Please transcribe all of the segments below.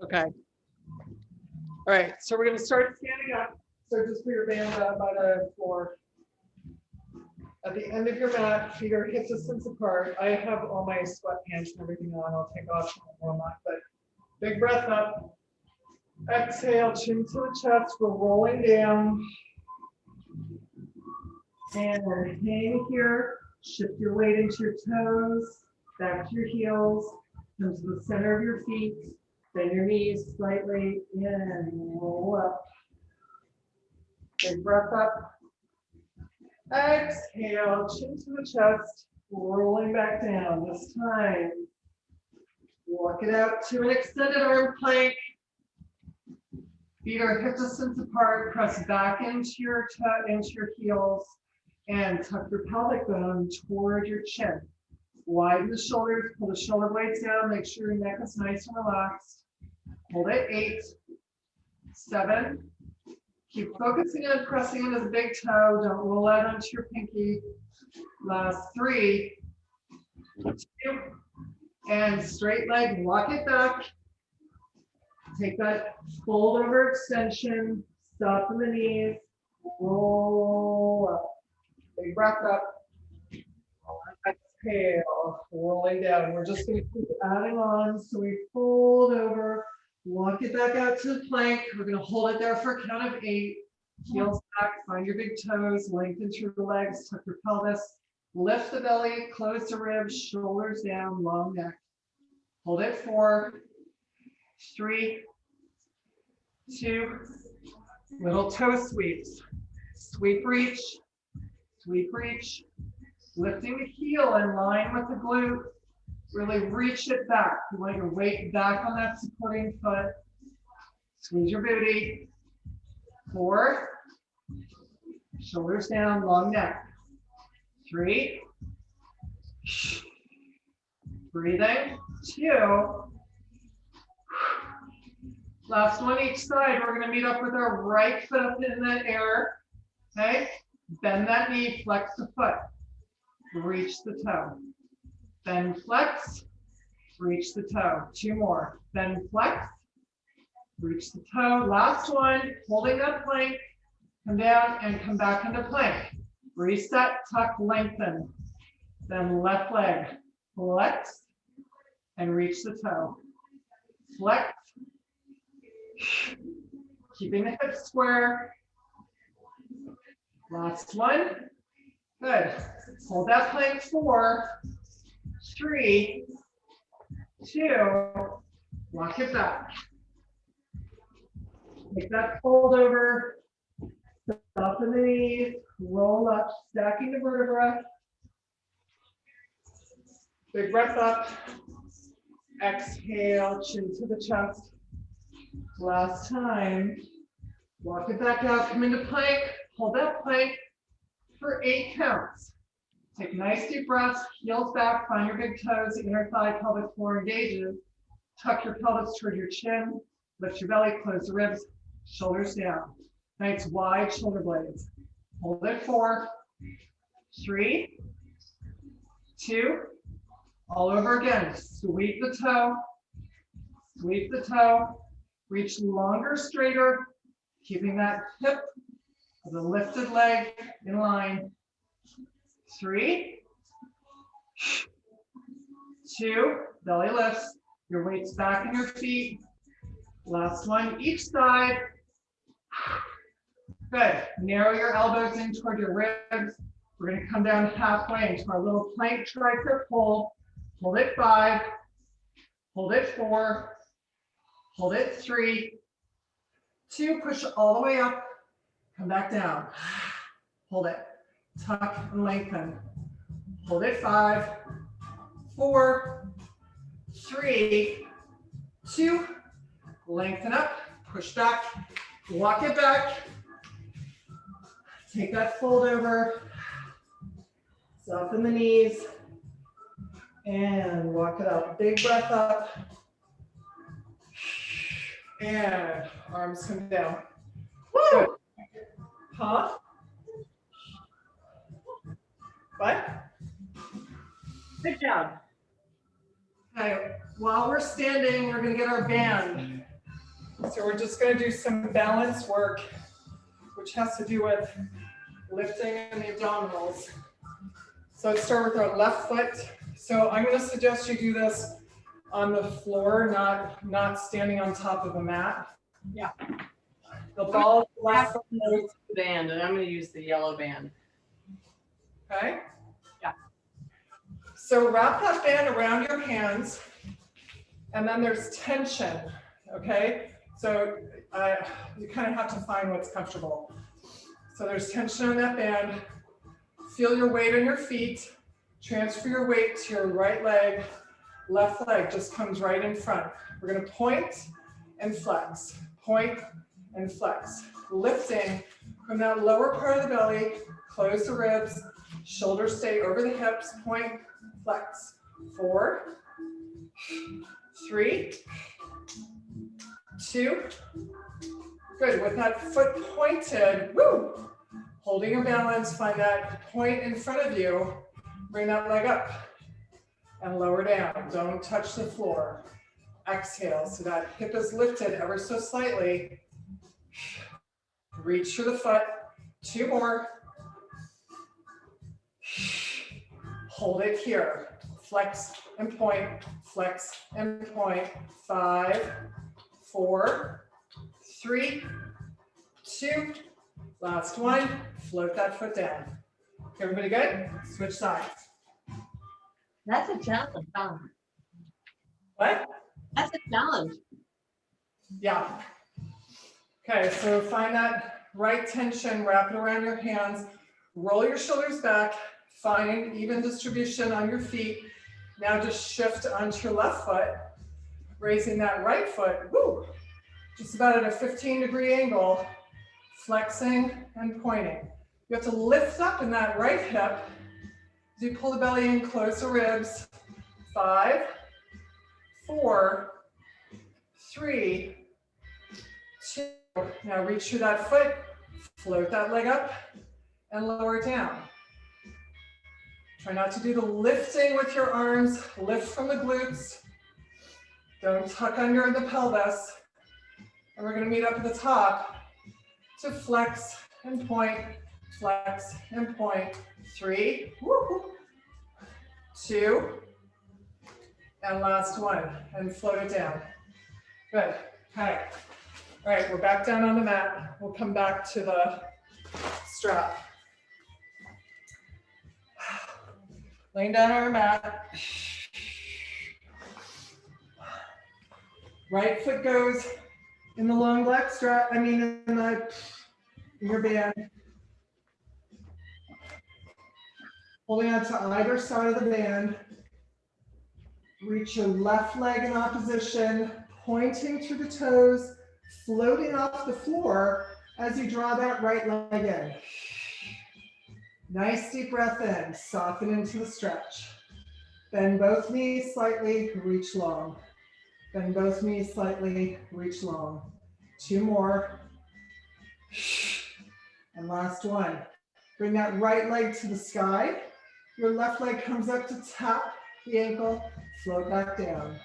Okay. All right, so we're going to start standing up. So just put your band by the floor. At the end of your mat, feet are hip distance apart. I have all my sweatpants and everything on. I'll take off when I'm not, but big breath up. Exhale, chin to the chest. We're rolling down. And hang here. Shift your weight into your toes, back to your heels. Come to the center of your feet. Bend your knees slightly and roll up. Big breath up. Exhale, chin to the chest, rolling back down. This time, walk it out to an extended arm plank. Feet are hip distance apart. Press back into your heels and tuck your pelvic bone toward your chin. Widen the shoulders, pull the shoulder blades down. Make sure your neck is nice and relaxed. Hold it, 8, 7. Keep focusing on pressing into the big toe. Don't roll out onto your pinky. Last 3, 2, and straight leg, walk it back. Take that fold over extension, stop in the knees, roll up. Big breath up. Exhale, rolling down. We're just going to keep adding on. So we fold over, walk it back out to the plank. We're going to hold it there for a count of 8. Heels back, find your big toes, lengthen through the legs, tuck your pelvis, lift the belly, close the ribs, shoulders down, long neck. Hold it 4, 3, 2, little toe sweeps. Sweep, reach, lifting the heel in line with the glute. Really reach it back. You want your weight back on that supporting foot. Squeeze your booty. 4, shoulders down, long neck. 3, breathing. 2, last one each side. We're going to meet up with our right foot up in the air. Okay, bend that knee, flex the foot, reach the toe. Bend, flex, reach the toe. 2 more. Bend, flex, reach the toe. Last one, holding that plank. Come down and come back into plank. Reset, tuck, lengthen. Then left leg, flex, and reach the toe. Flex, keeping the hips square. Last one. Good. Hold that plank. 4, 3, 2. Walk it back. Take that fold over. Soften the knees. Roll up, stacking the vertebra. Big breath up. Exhale, chin to the chest. Last time. Walk it back out. Come into plank. Hold that plank for 8 counts. Take nice deep breaths, heels back, find your big toes, inner thigh, pelvic floor engages. Tuck your pelvis toward your chin, lift your belly, close the ribs, shoulders down. Nice wide shoulder blades. Hold it 4, 3, 2, all over again. Sweep the toe, reach longer, straighter, keeping that hip the lifted leg in line. 3, 2, belly lifts, your weight's back in your feet. Last one, each side. Good. Narrow your elbows in toward your ribs. We're going to come down halfway into our little plank tricep hold. Hold it 5, hold it 4, hold it 3, 2, push all the way up. Come back down. Hold it. Tuck and lengthen. Hold it 5, 4, 3, 2. Lengthen up. Push back. Walk it back. Take that fold over. Soften the knees. And walk it out. Big breath up. And arms come down. Woo! Huh? What? Good job. Okay, while we're standing, we're going to get our band. So we're just going to do some balance work, which has to do with lifting in the abdominals. So let's start with our left foot. So I'm going to suggest you do this on the floor, not standing on top of a mat. Yeah. The ball of the left foot goes. Band, and I'm going to use the yellow band. Okay? Yeah. So wrap that band around your hands, and then there's tension, okay? So you kind of have to find what's comfortable. So there's tension on that band. Feel your weight on your feet. Transfer your weight to your right leg. Left leg just comes right in front. We're going to point and flex. Point and flex. Lifting from that lower part of the belly. Close the ribs. Shoulders stay over the hips. Point, flex. 4, 3, 2. Good. With that foot pointed, woo! Holding your balance, find that point in front of you. Bring that leg up and lower down. Don't touch the floor. Exhale, so that hip is lifted ever so slightly. Reach for the foot. 2 more. Hold it here. Flex and point, flex and point. 5, 4, 3, 2. Last one. Float that foot down. Everybody good? Switch sides. That's a challenge. What? That's a challenge. Yeah. Okay, so find that right tension, wrap it around your hands, roll your shoulders back, find even distribution on your feet. Now just shift onto your left foot, raising that right foot, woo, just about at a 15-degree angle, flexing and pointing. You have to lift up in that right hip as you pull the belly in, close the ribs. 5, 4, 3, 2. Now reach through that foot, float that leg up, and lower it down. Try not to do the lifting with your arms. Lift from the glutes. Don't tuck under the pelvis. And we're going to meet up at the top to flex and point, flex and point. 3, 2, and last one, and float it down. Good. Okay. All right, we're back down on the mat. We'll come back to the strap. Laying down on our mat. Right foot goes in the long black strap, in your band. Holding on to either side of the band. Reach your left leg in opposition, pointing through the toes, floating off the floor as you draw that right leg in. Nice deep breath in, soften into the stretch. Bend both knees slightly, reach long. Bend both knees slightly, reach long. 2 more. And last one. Bring that right leg to the sky. Your left leg comes up to tap the ankle, float back down.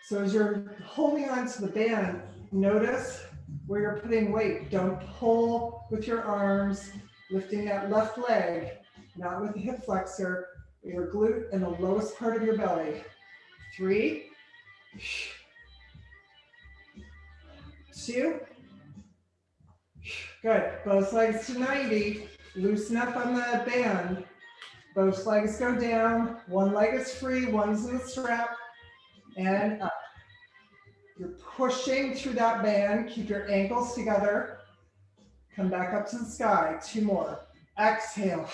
So as you're holding on to the band, notice where you're putting weight. Don't pull with your arms, lifting that left leg, not with the hip flexor, but your glute and the lowest part of your belly. 3, 2, good. Both legs to 90. Loosen up on the band. Both legs go down. One leg is free, one's in the strap, and up. You're pushing through that band. Keep your ankles together. Come back up to the sky. 2 more. Exhale.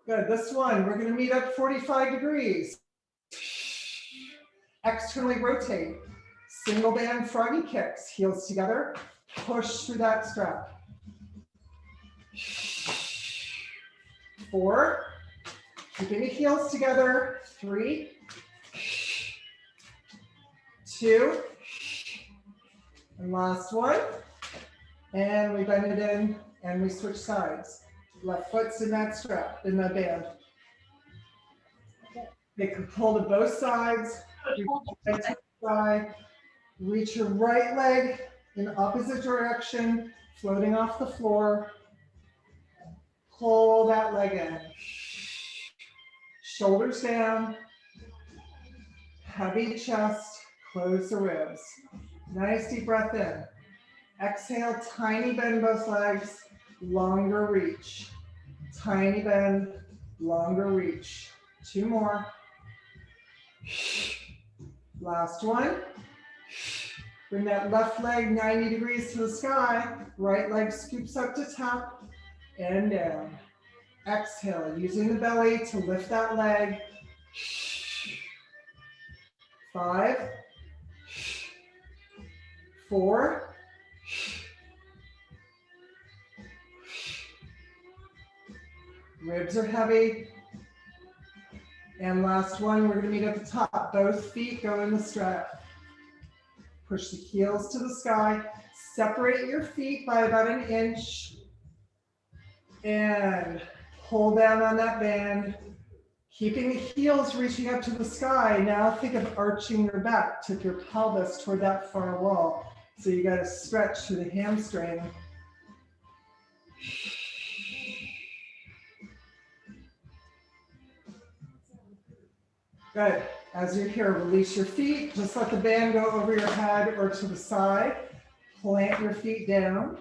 Good. This one, we're going to meet up 45 degrees. Externally rotate. Single band froggy kicks. Heels together. Push through that strap. 4. Keeping the heels together. 3, 2, and last one. And we bend it in and we switch sides. Left foot's in that strap, in that band. They can pull to both sides. sky. Reach your right leg in opposite direction, floating off the floor. Pull that leg in. Shoulders down. Heavy chest. Close the ribs. Nice deep breath in. Exhale, tiny bend both legs. Longer reach. Tiny bend, longer reach. 2 more. Last one. Bring that left leg 90 degrees to the sky. Right leg scoops up to top and down. Exhale, using the belly to lift that leg. 5, 4, ribs are heavy. And last one, we're going to meet at the top. Both feet go in the strap. Push the heels to the sky. Separate your feet by about 1 inch. And pull down on that band. Keeping the heels reaching up to the sky. Now think of arching your back. Tip your pelvis toward that far wall. So you got to stretch to the hamstring. Good. As you're here, release your feet. Just let the band go over your head or to the side. Plant your feet down.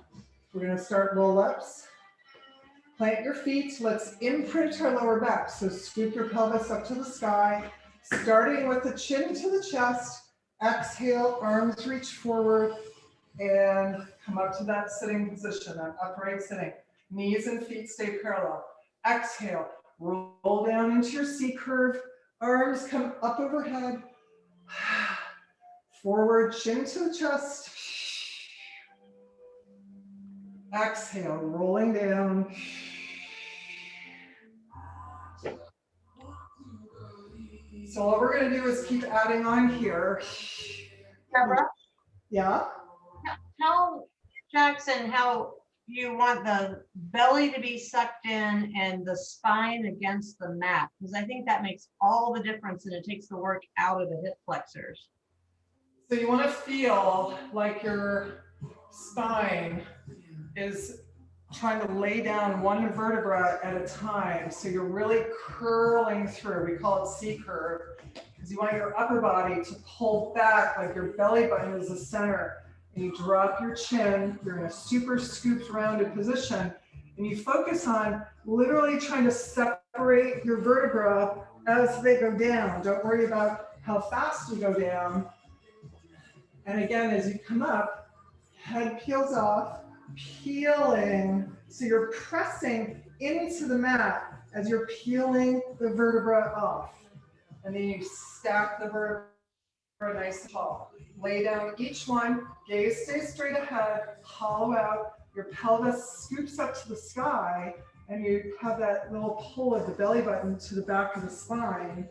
We're going to start roll-ups. Plant your feet. Let's imprint our lower back. So scoop your pelvis up to the sky. Starting with the chin to the chest. Exhale, arms reach forward. And come up to that sitting position, that upright sitting. Knees and feet stay parallel. Exhale, roll down into your C curve. Arms come up overhead. Forward, chin to the chest. Exhale, rolling down. So what we're going to do is keep adding on here. Deborah, Yeah? tell Jackson how you want the belly to be sucked in and the spine against the mat, because I think that makes all the difference and it takes the work out of the hip flexors. So you want to feel like your spine is trying to lay down one vertebra at a time. So you're really curling through. We call it C curve, because you want your upper body to pull back like your belly button is the center. And you drop your chin. You're in a super scooped rounded position. And you focus on literally trying to separate your vertebra as they go down. Don't worry about how fast you go down. And again, as you come up, head peels off, peeling. So you're pressing into the mat as you're peeling the vertebra off. And then you stack the vertebra nice and tall. Lay down each one, gaze stays straight ahead, hollow out. Your pelvis scoops up to the sky, and you have that little pull of the belly button to the back of the spine.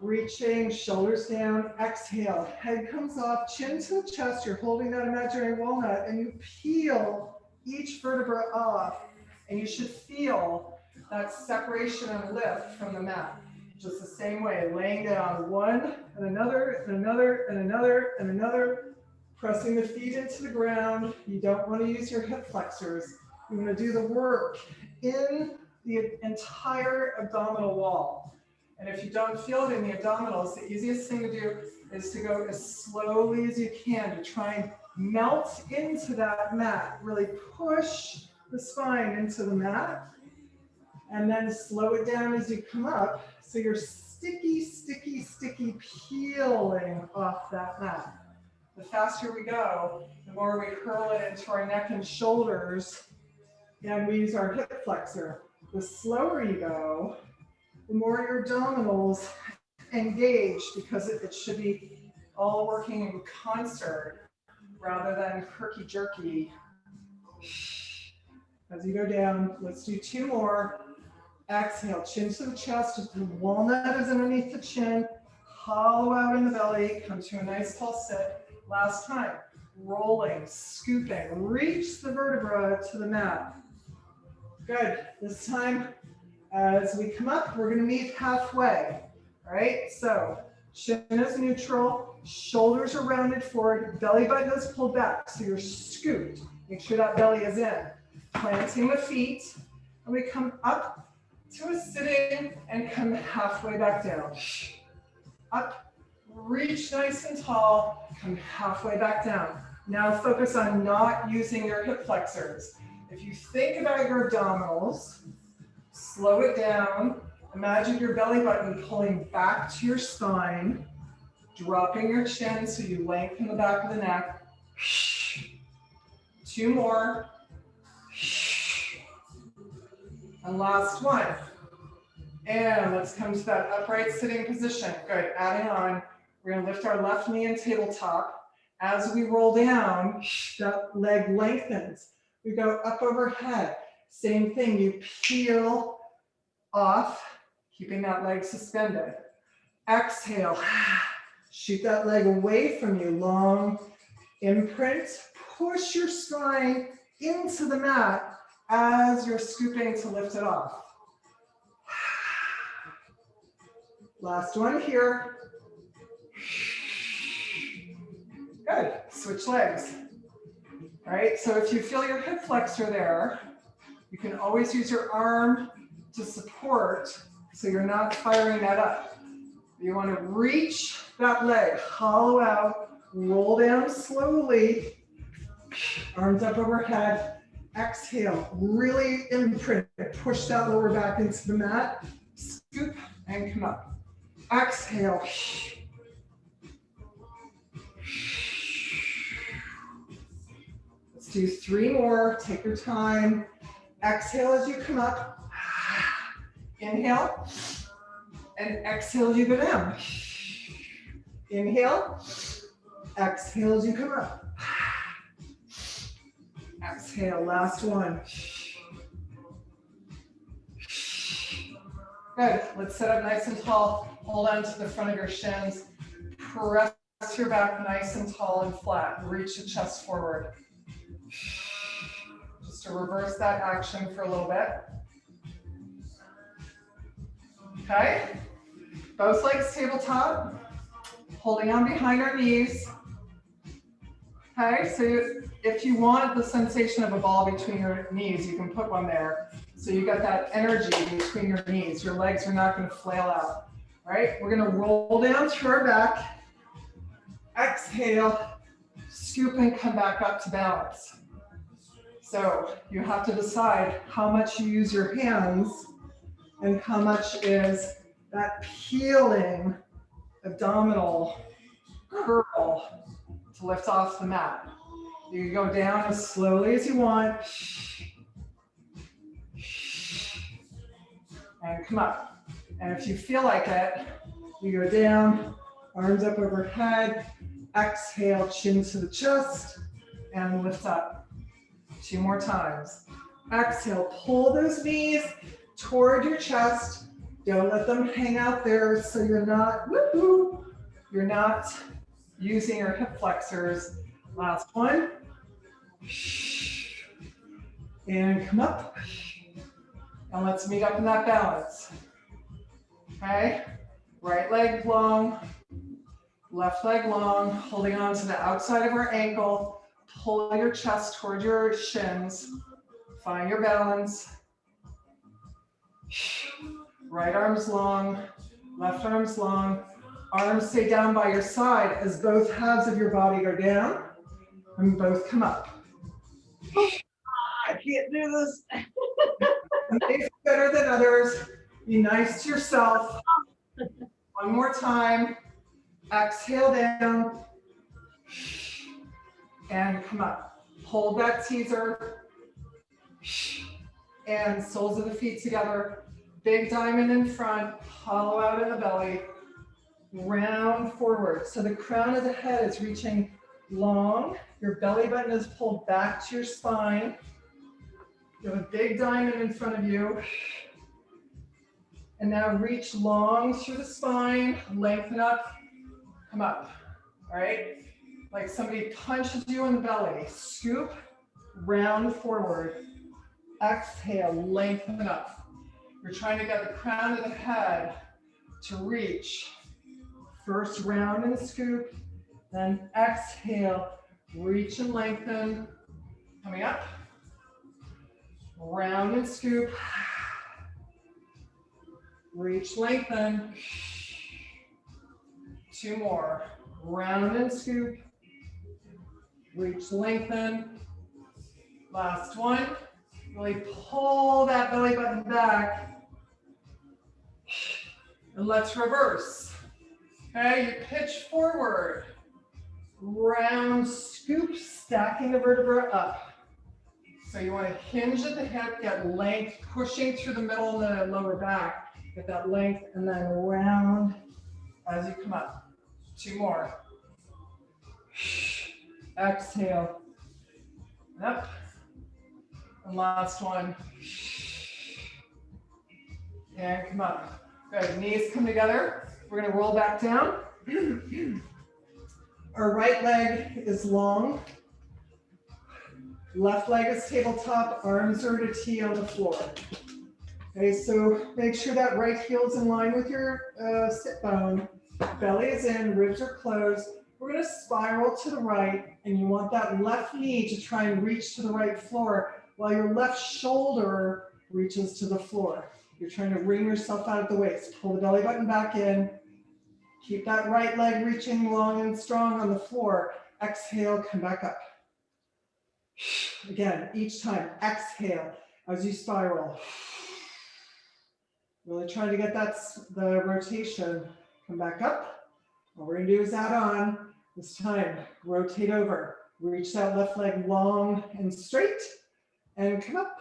Reaching, shoulders down, exhale, head comes off, chin to the chest, you're holding that imaginary walnut, and you peel each vertebra off, and you should feel that separation and lift from the mat. Just the same way, laying down one, and another, and another, and another, and another, pressing the feet into the ground. You don't want to use your hip flexors. You want to do the work in the entire abdominal wall. And if you don't feel it in the abdominals, the easiest thing to do is to go as slowly as you can to try and melt into that mat. Really push the spine into the mat, and then slow it down as you come up. So you're sticky, sticky, sticky peeling off that mat. The faster we go, the more we curl it into our neck and shoulders, and we use our hip flexor. The slower you go, the more your abdominals engage, because it should be all working in concert rather than herky-jerky. As you go down, let's do 2 more. Exhale, chin to the chest. The walnut is underneath the chin. Hollow out in the belly. Come to a nice tall sit. Last time. Rolling, scooping. Reach the vertebra to the mat. Good. This time, as we come up, we're going to meet halfway. All right? So Chin is neutral, shoulders are rounded forward, belly button is pulled back, so you're scooped. Make sure that belly is in. Planting the feet, and we come up to a sitting and come halfway back down. Up, reach nice and tall, come halfway back down. Now focus on not using your hip flexors. If you think about your abdominals, slow it down. Imagine your belly button pulling back to your spine, dropping your chin so you lengthen the back of the neck. 2 more. And last one. And let's come to that upright sitting position. Good, adding on. We're gonna lift our left knee in tabletop. As we roll down, that leg lengthens. We go up overhead. Same thing, you peel off, keeping that leg suspended. Exhale, shoot that leg away from you, long imprint. Push your spine into the mat as you're scooping to lift it off. Last one here. Good, switch legs. All right, so if you feel your hip flexor there, you can always use your arm to support so you're not firing that up. You want to reach that leg, hollow out, roll down slowly, arms up overhead, exhale, really imprint, push that lower back into the mat, scoop and come up. Exhale. Let's do 3 more, take your time. Exhale as you come up. Inhale, and exhale as you go down. Inhale, exhale as you come up. Exhale, last one. Good, let's sit up nice and tall. Hold on to the front of your shins. Press your back nice and tall and flat. Reach the chest forward. Just to reverse that action for a little bit. Okay, both legs tabletop, holding on behind our knees. Okay, so if you want the sensation of a ball between your knees, you can put one there. So you got that energy between your knees. Your legs are not going to flail out. All right, we're going to roll down through our back. Exhale, scoop and come back up to balance. So you have to decide how much you use your hands and how much is that peeling abdominal curl to lift off the mat. You can go down as slowly as you want. And come up. And if you feel like it, you go down, arms up overhead, exhale, chin to the chest, and lift up. 2 more times. Exhale, pull those knees toward your chest. Don't let them hang out there so you're not, you're not using your hip flexors. Last one. And come up. And let's meet up in that balance. Okay, right leg long, left leg long, holding on to the outside of our ankle. Pull your chest toward your shins. Find your balance. Right arm's long, left arm's long. Arms stay down by your side as both halves of your body go down and both come up. I can't do this. Some days are better than others. Be nice to yourself. One more time. Exhale down. And come up. Hold that teaser. And soles of the feet together. Big diamond in front. Hollow out in the belly. Round forward. So the crown of the head is reaching long. Your belly button is pulled back to your spine. You have a big diamond in front of you. And now reach long through the spine, lengthen up, come up. All right? Like somebody punches you in the belly. Scoop, round forward. Exhale, lengthen up. You're trying to get the crown of the head to reach First round and scoop, then exhale, reach and lengthen. Coming up. Round and scoop. Reach, lengthen. 2 more. Round and scoop. Reach, lengthen. Last one. Really pull that belly button back. And let's reverse. Okay, you pitch forward. Round, scoop, stacking the vertebra up. So you want to hinge at the hip, get length, pushing through the middle of the lower back. Get that length, and then round as you come up. 2 more. Exhale. Up. And last one. And come up. Good. Knees come together. We're going to roll back down. Our right leg is long. Left leg is tabletop. Arms are to T on the floor. Okay, so make sure that right heel's in line with your sit bone. Belly is in, ribs are closed. We're going to spiral to the right, and you want that left knee to try and reach to the right floor while your left shoulder reaches to the floor. You're trying to wring yourself out of the waist. Pull the belly button back in. Keep that right leg reaching long and strong on the floor. Exhale, come back up. Again, each time, exhale as you spiral. Really trying to get the rotation. Come back up. What we're going to do is add on. This time, rotate over. Reach that left leg long and straight. And come up.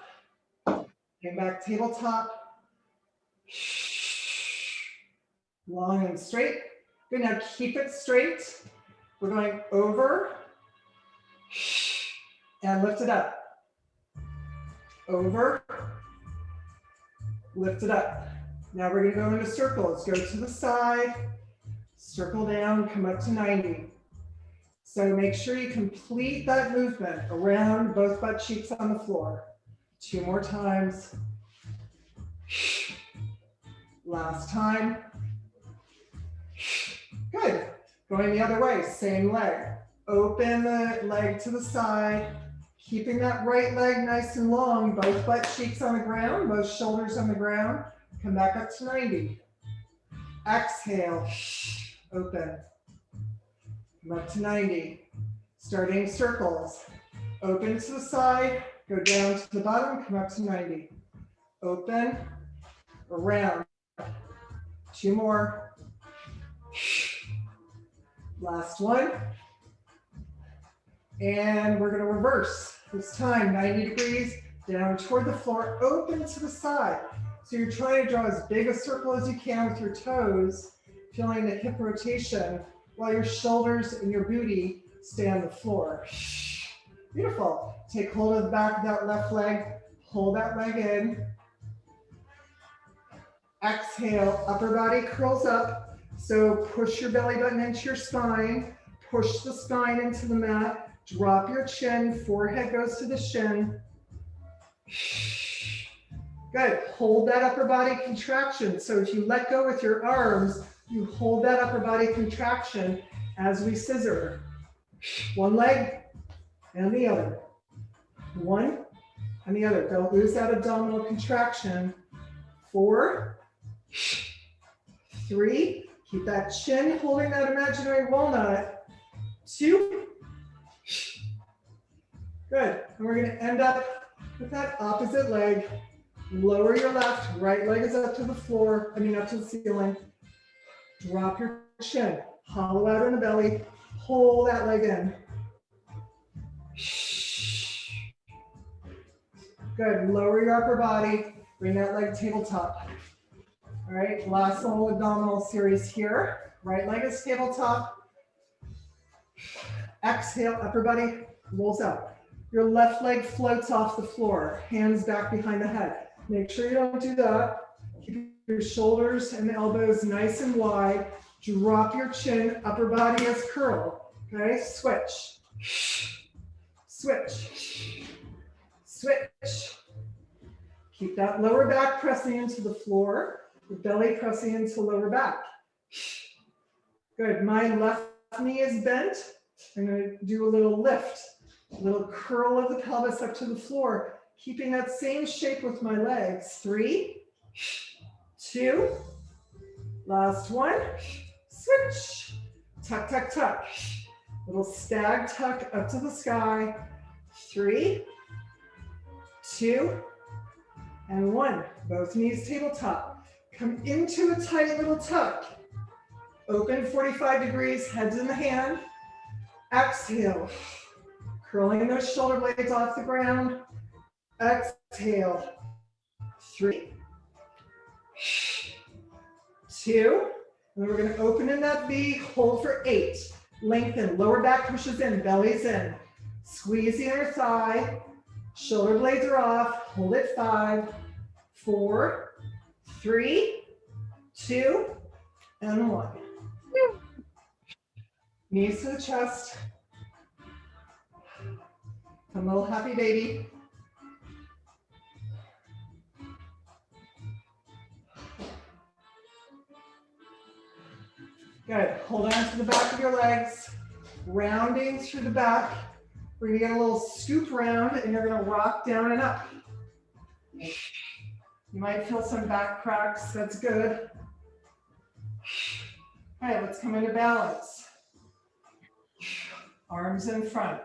Come back, tabletop. Long and straight. Good, now keep it straight. We're going over and lift it up. Over, lift it up. Now we're gonna go into circles. Go to the side, circle down, come up to 90. So make sure you complete that movement around both butt cheeks on the floor. 2 more times. Last time. Good. Going the other way, same leg. Open the leg to the side, keeping that right leg nice and long, both butt cheeks on the ground, both shoulders on the ground. Come back up to 90. Exhale, open. Come up to 90. Starting circles. Open to the side, go down to the bottom, come up to 90. Open, around. 2 more. Last one. And we're going to reverse. This time, 90 degrees, down toward the floor, open to the side. So you're trying to draw as big a circle as you can with your toes, feeling the hip rotation, while your shoulders and your booty stay on the floor. Beautiful. Take hold of the back of that left leg, pull that leg in. Exhale, upper body curls up. So push your belly button into your spine, push the spine into the mat, drop your chin, forehead goes to the shin. Good, hold that upper body contraction. So if you let go with your arms, you hold that upper body contraction as we scissor. One leg and the other. One and the other. Don't lose that abdominal contraction. 4, 3, keep that chin holding that imaginary walnut. 2. Good, and we're gonna end up with that opposite leg. Lower your left, right leg is up to the floor, up to the ceiling. Drop your chin, hollow out in the belly, pull that leg in. Good, lower your upper body, bring that leg tabletop. All right, last little abdominal series here. Right leg is tabletop. Exhale, upper body rolls out. Your left leg floats off the floor, hands back behind the head. Make sure you don't do that. Keep your shoulders and the elbows nice and wide. Drop your chin, upper body is curl. Okay, switch. Switch. Switch. Keep that lower back pressing into the floor, the belly pressing into lower back. Good, my left knee is bent. I'm gonna do a little lift, a little curl of the pelvis up to the floor, keeping that same shape with my legs. 3, 2, last one, switch, tuck, tuck, tuck. Little stag tuck up to the sky. 3, 2, and 1. Both knees tabletop. Come into a tight little tuck. Open 45 degrees, heads in the hand. Exhale, curling those shoulder blades off the ground. Exhale, 3, 2, and we're gonna open in that V, hold for 8. Lengthen, lower back pushes in, belly's in. Squeeze the inner thigh, shoulder blades are off, hold it 5, 4, 3, 2, and 1. Knees to the chest. Come little happy baby. Good, hold on to the back of your legs, rounding through the back. We're gonna get a little scoop round and you're gonna rock down and up. You might feel some back cracks, that's good. All right, let's come into balance. Arms in front.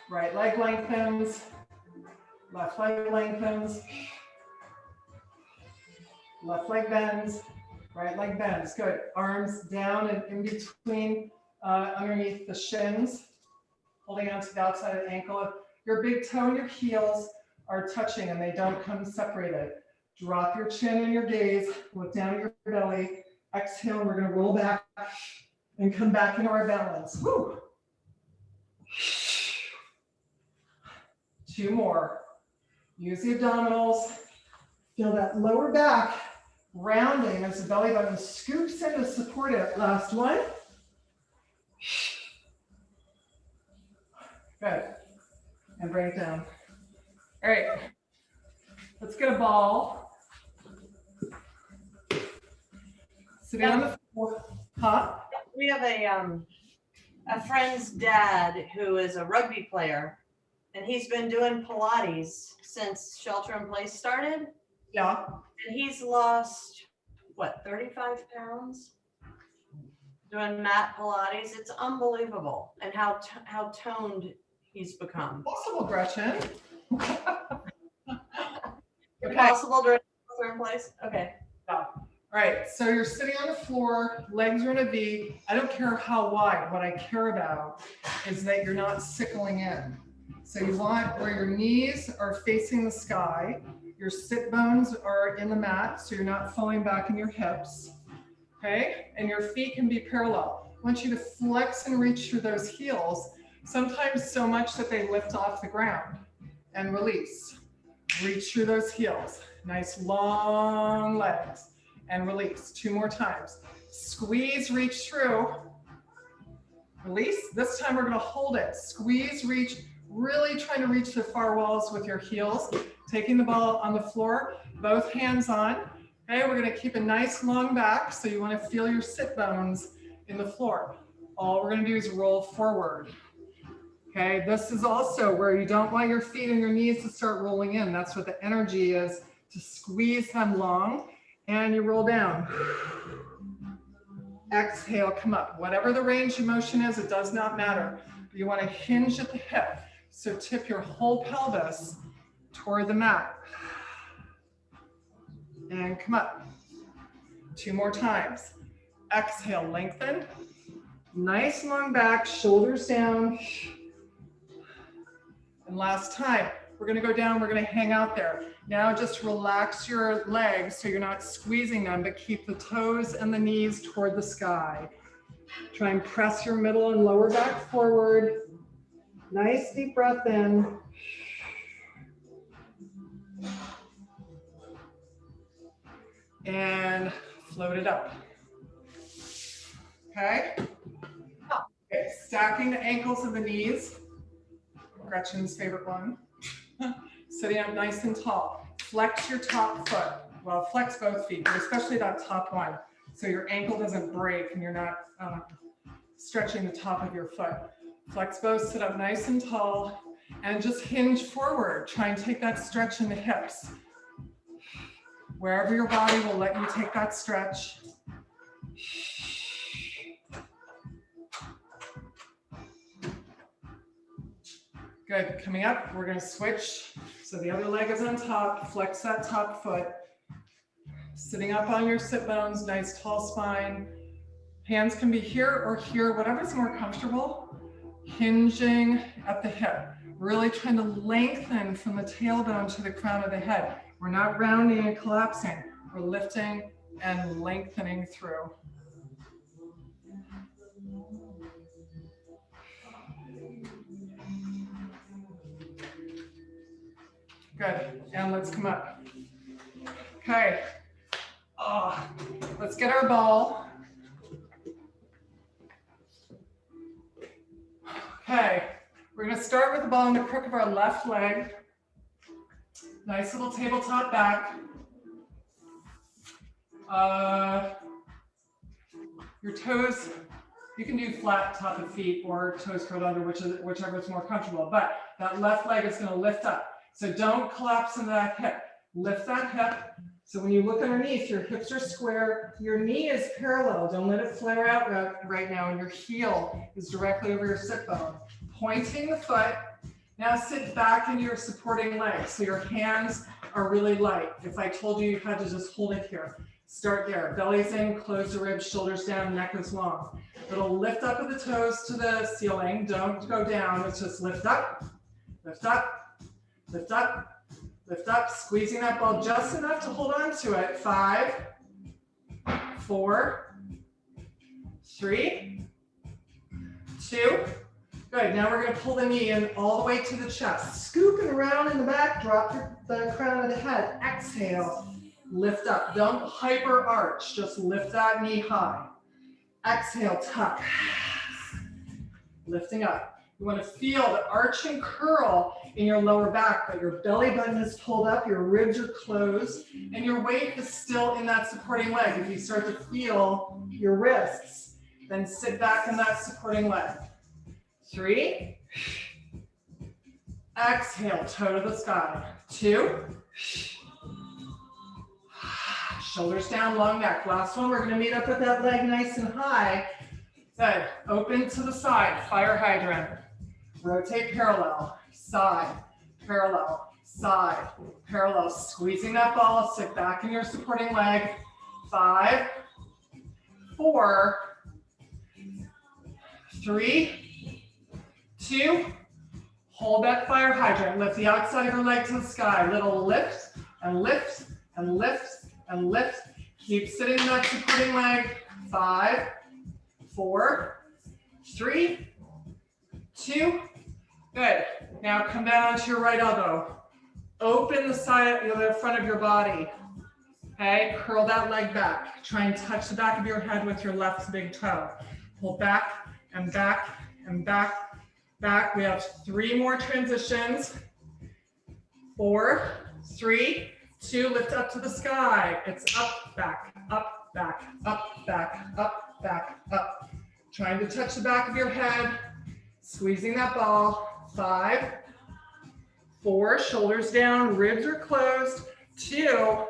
Right leg lengthens, left leg lengthens. Left leg bends, right leg bends. Good. Arms down and in between, underneath the shins, holding on to the outside of the ankle. Your big toe and your heels are touching and they don't come separated. Drop your chin and your gaze, look down at your belly. Exhale, and we're going to roll back and come back into our balance. Woo. 2 more. Use the abdominals. Feel that lower back rounding as the belly button scoops in to support it. Last one. Good. And bring it down. All right. Let's get a ball. Sitting on the floor. Huh? We have a friend's dad who is a rugby player, and he's been doing Pilates since shelter in place started. Yeah. And he's lost, what, 35 pounds doing mat Pilates. It's unbelievable, and how toned he's become. Possible, Gretchen. Okay. Possible during shelter in place? Okay. Yeah. All right, so you're sitting on the floor, legs are in a V. I don't care how wide. What I care about is that you're not sickling in. So you want where your knees are facing the sky, your sit bones are in the mat, so you're not falling back in your hips, okay? And your feet can be parallel. I want you to flex and reach through those heels, sometimes so much that they lift off the ground, and release. Reach through those heels. Nice long legs, and release. 2 more times. Squeeze, reach through. Release. This time we're gonna hold it. Squeeze, reach, really trying to reach the far walls with your heels. Taking the ball on the floor, both hands on. Okay, we're gonna keep a nice long back, so you wanna feel your sit bones in the floor. All we're gonna do is roll forward. Okay, this is also where you don't want your feet and your knees to start rolling in. That's what the energy is, to squeeze them long, and you roll down. Exhale, come up. Whatever the range of motion is, it does not matter. You wanna hinge at the hip. So tip your whole pelvis toward the mat. And come up. 2 more times. Exhale, lengthen. Nice long back, shoulders down. And last time, we're gonna go down, we're gonna hang out there. Now just relax your legs so you're not squeezing them, but keep the toes and the knees toward the sky. Try and press your middle and lower back forward. Nice deep breath in. And float it up. Okay? Okay, stacking the ankles and the knees. Gretchen's favorite one. Sitting up nice and tall. Flex your top foot. well, flex both feet, but especially that top one. So your ankle doesn't break and you're not stretching the top of your foot. Flex both, sit up nice and tall, and just hinge forward. Try and take that stretch in the hips. Wherever your body will let you take that stretch. Good, coming up, we're gonna switch. So the other leg is on top, flex that top foot. Sitting up on your sit bones, nice tall spine. Hands can be here or here, whatever's more comfortable. Hinging at the hip. Really trying to lengthen from the tailbone to the crown of the head. We're not rounding and collapsing. We're lifting and lengthening through. Good, and let's come up. Okay, let's get our ball. Okay, we're gonna start with the ball in the crook of our left leg. Nice little tabletop back. Your toes, you can do flat top of feet or toes curled under, whichever is more comfortable, but that left leg is gonna lift up. So don't collapse into that hip. Lift that hip. So when you look underneath, your hips are square, your knee is parallel. Don't let it flare out right now, and your heel is directly over your sit bone. Pointing the foot. Now sit back into your supporting leg. So your hands are really light. If I told you you had to just hold it here, start there. Belly's in, close the ribs, shoulders down, neck is long. It'll lift up with the toes to the ceiling. Don't go down, it's just lift up, lift up, lift up, lift up, squeezing that ball just enough to hold on to it. 5, 4, 3, 2. Good, now we're gonna pull the knee in all the way to the chest. Scooping around in the back, drop the crown of the head. Exhale, lift up. Don't hyper arch, just lift that knee high. Exhale, tuck. Lifting up. You want to feel the arch and curl in your lower back, but your belly button is pulled up, your ribs are closed, and your weight is still in that supporting leg. If you start to feel your wrists, then sit back in that supporting leg. 3. Exhale, toe to the sky. 2. Shoulders down, long neck. Last one, we're going to meet up with that leg nice and high. Good. Open to the side, fire hydrant. Rotate parallel, side, parallel, side, parallel. Squeezing that ball, sit back in your supporting leg. 5, 4, 3, 2. Hold that fire hydrant. Lift the outside of your leg to the sky. Little lift and lift and lift and lift. Keep sitting in that supporting leg. 5, 4, 3, 2. Good. Now come down onto your right elbow. Open the side, the front of your body. Okay, curl that leg back. Try and touch the back of your head with your left big toe. Pull back and back and back, back. We have 3 more transitions. 4, 3, 2, lift up to the sky. It's up, back, up, back, up, back, up, back, up. Trying to touch the back of your head, squeezing that ball. 5, 4, shoulders down, ribs are closed. 2,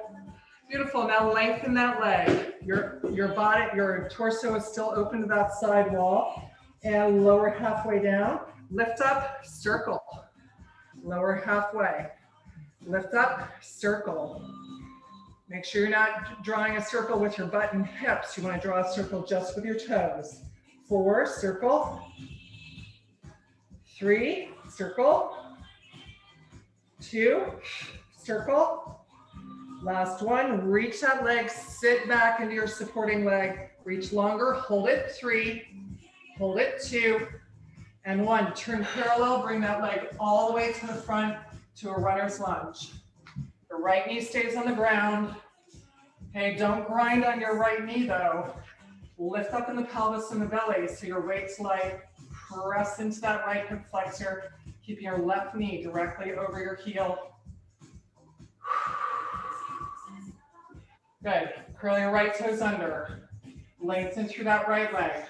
beautiful. Now lengthen that leg. Your body, your torso is still open to that side wall, and lower halfway down. Lift up, circle. Lower halfway. Lift up, circle. Make sure you're not drawing a circle with your butt and hips. You want to draw a circle just with your toes. 4, circle. 3, circle. 2, circle. Last one, reach that leg, sit back into your supporting leg. Reach longer, hold it. 3, hold it. 2, and 1. Turn parallel, bring that leg all the way to the front to a runner's lunge. The right knee stays on the ground. Okay, don't grind on your right knee though. Lift up in the pelvis and the belly so your weight's light. Press into that right hip flexor, keeping your left knee directly over your heel. Good. Curl your right toes under. Lengthen through that right leg.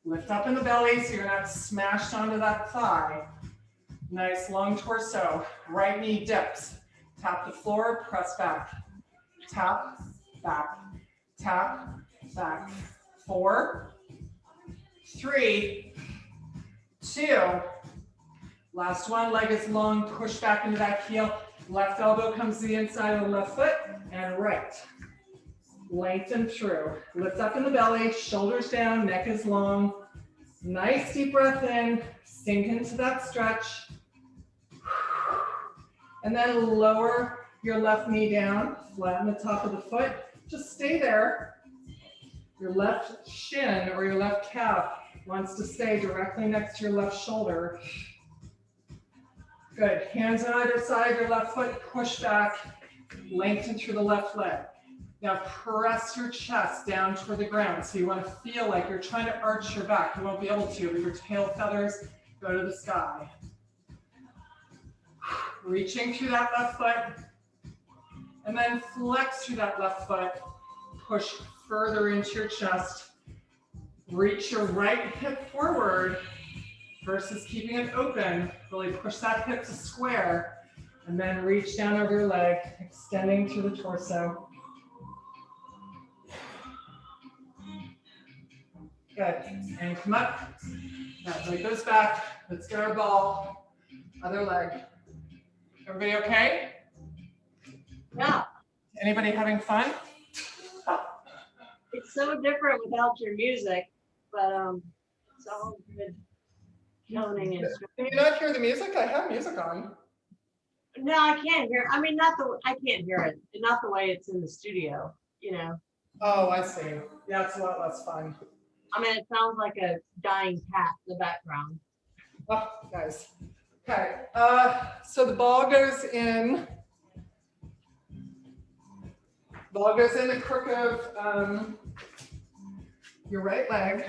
Lift up in the belly so you're not smashed onto that thigh. Nice long torso. Right knee dips. Tap the floor, press back. Tap, back, tap, back. 4, 3, 2. Last one, leg is long, push back into that heel. Left elbow comes to the inside of the left foot, and right. Lengthen through. Lift up in the belly, shoulders down, neck is long. Nice deep breath in, sink into that stretch. And then lower your left knee down, flatten the top of the foot. Just stay there. Your left shin or your left calf wants to stay directly next to your left shoulder. Good. Hands on either side of your left foot, push back, lengthen through the left leg. Now press your chest down toward the ground. So you want to feel like you're trying to arch your back. You won't be able to, but your tail feathers go to the sky. Reaching through that left foot, and then flex through that left foot. Push further into your chest. Reach your right hip forward versus keeping it open. Really push that hip to square, and then reach down over your leg, extending through the torso. Good. And come up. That leg goes back. Let's get our ball. Other leg. Everybody okay? Yeah, Anybody having fun? it's so different without your music, but it's all good toning and stuff. Can you not hear the music? I have music on. No, I can't hear. I mean, I can't hear it. Not the way it's in the studio, you know. Oh, I see. Yeah, it's a lot less fun. I mean, it sounds like a dying cat in the background. Oh, nice. Okay, so the ball goes in. Ball goes in the crook of your right leg.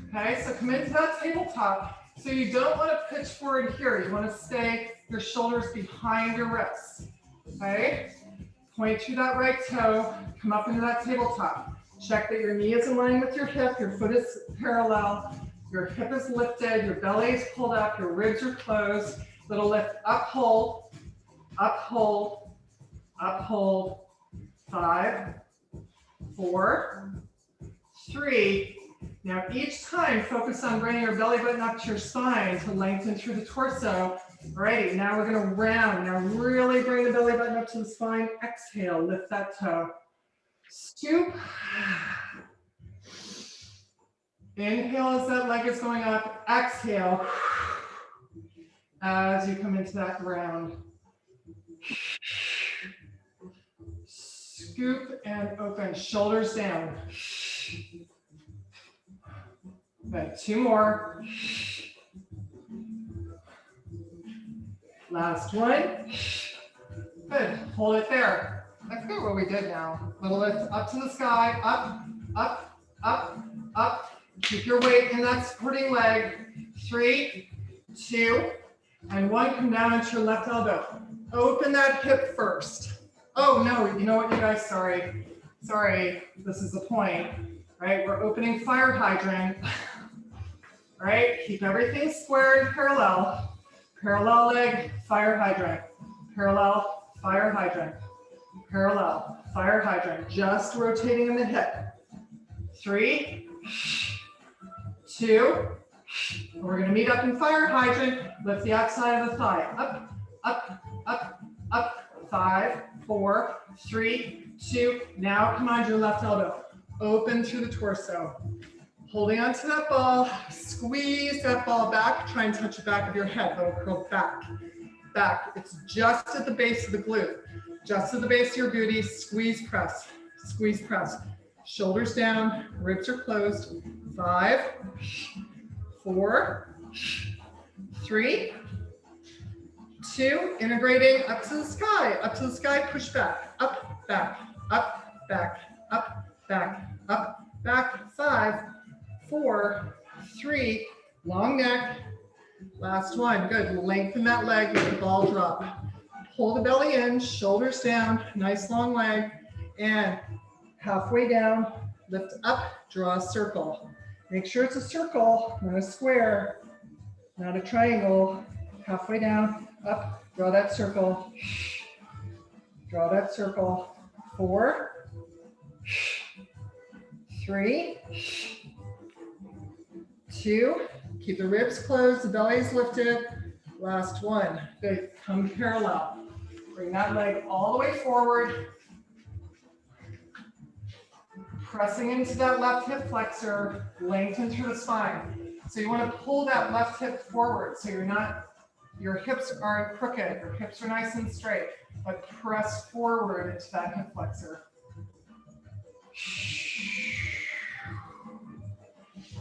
Okay, so come into that tabletop. So you don't want to pitch forward here. You want to stay your shoulders behind your wrists. Okay, point through that right toe. Come up into that tabletop. Check that your knee is in line with your hip. Your foot is parallel. Your hip is lifted. Your belly is pulled up. Your ribs are closed. Little lift up, hold, up, hold, up, hold. 5, 4, 3. Now each time focus on bringing your belly button up to your spine to lengthen through the torso. Alrighty, now we're going to round. Now really bring the belly button up to the spine. Exhale, lift that toe. Scoop. Inhale as that leg is going up. Exhale as you come into that round. Scoop and open, shoulders down. Good, 2 more. Last one. Good, hold it there. I forget what we did now. Little lift up to the sky, up, up, up, up. Keep your weight in that supporting leg. 3, 2, and 1. Come down into your left elbow. Open that hip first. Oh no, you know what, you guys, sorry, this is the point, right? We're opening fire hydrant, right? Keep everything square and parallel. Parallel leg, fire hydrant. Parallel, fire hydrant. Parallel, fire hydrant. Just rotating in the hip. 3, 2, we're gonna meet up in fire hydrant. Lift the outside of the thigh. Up, up, up, up. 5, 4, 3, 2. Now come on to your left elbow. Open through the torso. Holding onto that ball. Squeeze that ball back. Try and touch the back of your head. That'll curl back. Back. It's just at the base of the glute. Just at the base of your booty. Squeeze, press. Squeeze, press. Shoulders down. Ribs are closed. 5, 4, 3, 2, integrating up to the sky, push back, up, back, up, back, up, back, up, back. 5, 4, 3, long neck. Last one, good. Lengthen that leg, let the ball drop. pull the belly in, shoulders down, nice long leg, and halfway down, lift up, draw a circle. Make sure it's a circle, not a square, not a triangle. Halfway down, up, draw that circle. Draw that circle. 4, 3, 2, keep the ribs closed, the belly is lifted. Last one. Good. Come parallel. Bring that leg all the way forward. Pressing into that left hip flexor, lengthen through the spine. So you want to pull that left hip forward so your hips aren't crooked, your hips are nice and straight, but press forward into that hip flexor.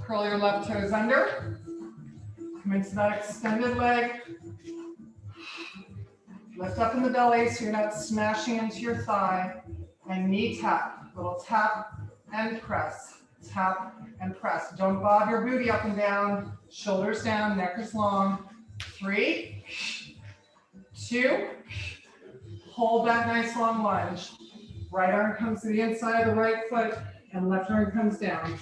Curl your left toes under. Come into that extended leg. Lift up in the belly so you're not smashing into your thigh. And knee tap, little tap and press. Tap and press. Don't bob your booty up and down. Shoulders down, neck is long. 3, 2, hold that nice long lunge. Right arm comes to the inside of the right foot and left arm comes down.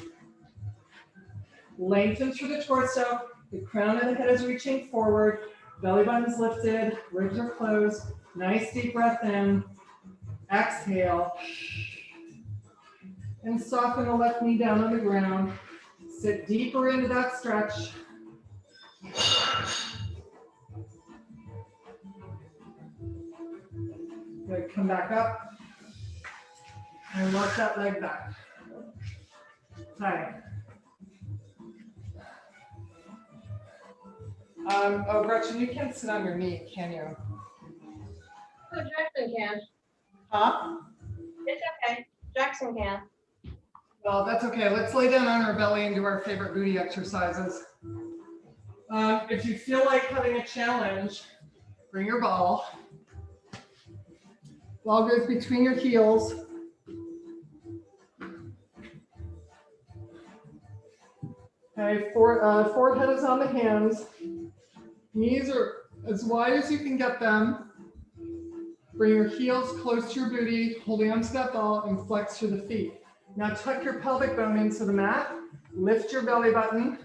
Lengthen through the torso. The crown of the head is reaching forward. Belly button's lifted, ribs are closed. Nice deep breath in. Exhale. And soften the left knee down on the ground. Sit deeper into that stretch. Good, come back up. And work that leg back. Tight. Oh, Gretchen, you can't sit on your knee, can you? Oh, Jackson can. Huh? It's okay. Jackson can. Well, that's okay. Let's lay down on our belly and do our favorite booty exercises. If you feel like having a challenge, bring your ball. Ball goes between your heels. Okay, forehead is on the hands. Knees are as wide as you can get them. Bring your heels close to your booty, holding onto that ball and flex through the feet. Now tuck your pelvic bone into the mat. Lift your belly button.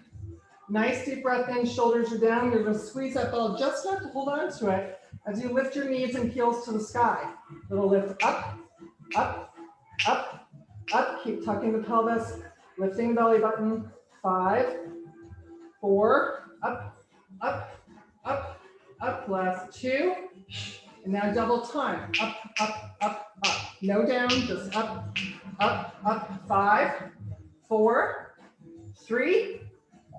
Nice deep breath in, shoulders are down. You're gonna squeeze that ball just enough to hold on to it as you lift your knees and heels to the sky. Little lift up, up, up, up. Keep tucking the pelvis, lifting the belly button. 5, 4, up, up, up, up. Last 2. And now double time. Up, up, up, up. No down, just up, up, up. 5, 4, 3,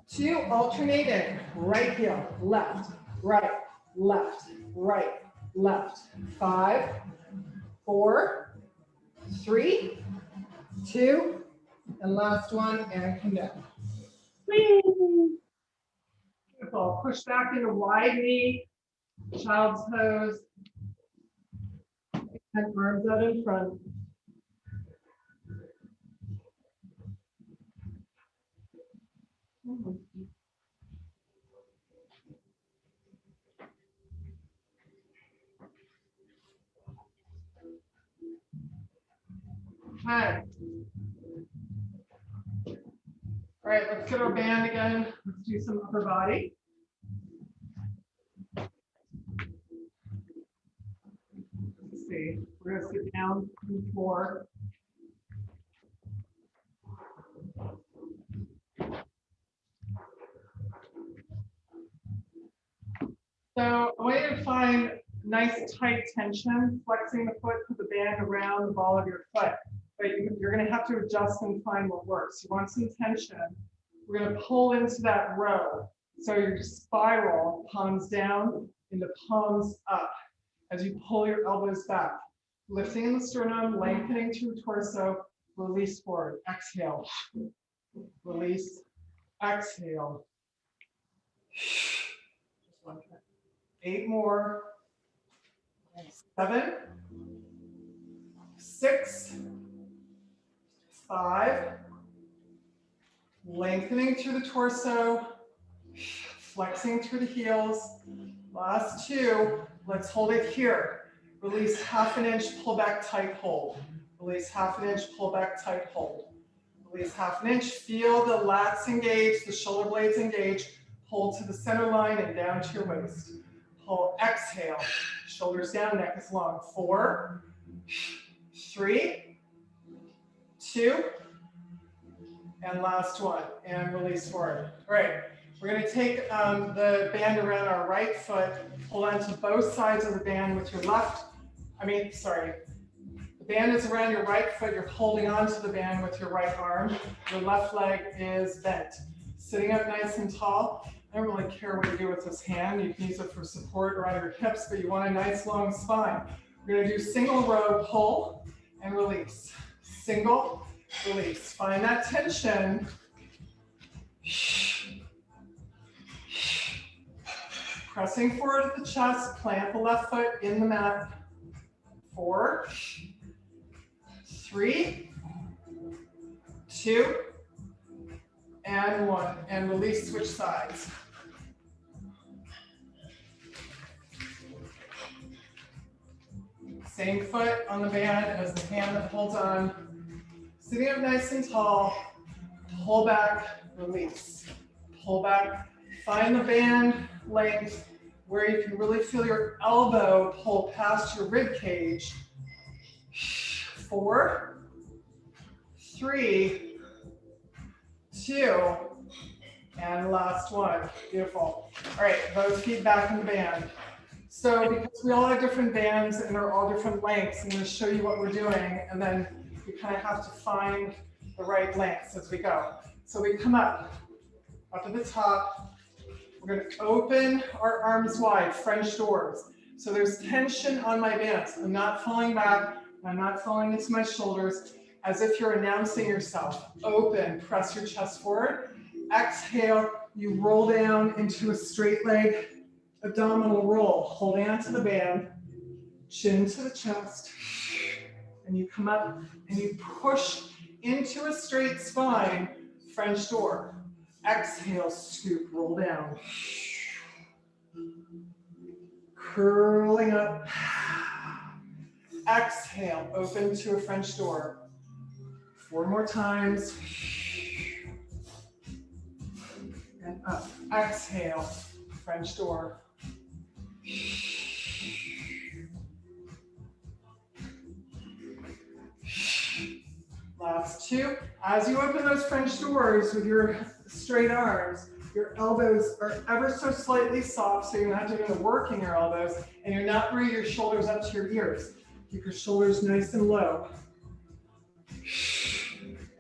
2. Alternating. Right heel, left, right, left, right, left. 5, 4, 3, 2. And last one, and come down. Beautiful. Push back into wide knee, child's pose, and arms out in front. Okay. All right, let's get our band again. Let's do some upper body. Let's see. We're going to sit down on the floor. So I want you to find nice tight tension, flexing the foot, put the band around the ball of your foot. But you're going to have to adjust and find what works. You want some tension. We're going to pull into that row. So you spiral, palms down into palms up as you pull your elbows back. Lifting in the sternum, lengthening through the torso, release forward. Exhale. Release. Exhale. 8 more. 7, 6, 5, lengthening through the torso, flexing through the heels. Last 2, Let's hold it here. Release half an inch, pull back, tight hold. Release half an inch, pull back, tight hold. Release half an inch, feel the lats engage, the shoulder blades engage. Pull to the center line and down to your waist. Pull, exhale, shoulders down, neck is long. 4, 3, 2, and last one, and release forward. All right, we're gonna take the band around our right foot, hold on to both sides of the band with your left, the band is around your right foot, you're holding on to the band with your right arm, your left leg is bent. Sitting up nice and tall. I don't really care what you do with this hand, you can use it for support around your hips, but you want a nice long spine. We're gonna do single row pull and release. Single, release. Find that tension. Pressing forward at the chest, plant the left foot in the mat. 4, 3, 2, and 1. And release, switch sides. Same foot on the band as the hand that holds on. Sitting up nice and tall. Pull back, release. Pull back. Find the band length where you can really feel your elbow pull past your rib cage. 4, 3, 2, and last one. Beautiful. All right, both feet back in the band. So because we all have different bands and they're all different lengths, I'm going to show you what we're doing, and then we kind of have to find the right lengths as we go. So we come up at the top. We're going to open our arms wide, French doors. So there's tension on my bands. I'm not falling back. I'm not falling into my shoulders, as if you're announcing yourself. Open, press your chest forward. Exhale, you roll down into a straight leg abdominal roll, holding onto the band, chin to the chest, and you come up and you push into a straight spine, French door. Exhale, scoop, roll down. Curling up. Exhale, open to a French door. 4 more times. And up. Exhale, French door. Last 2. As you open those French doors with your straight arms, your elbows are ever so slightly soft, so you're not doing the work in your elbows, and you're not bringing your shoulders up to your ears. Keep your shoulders nice and low.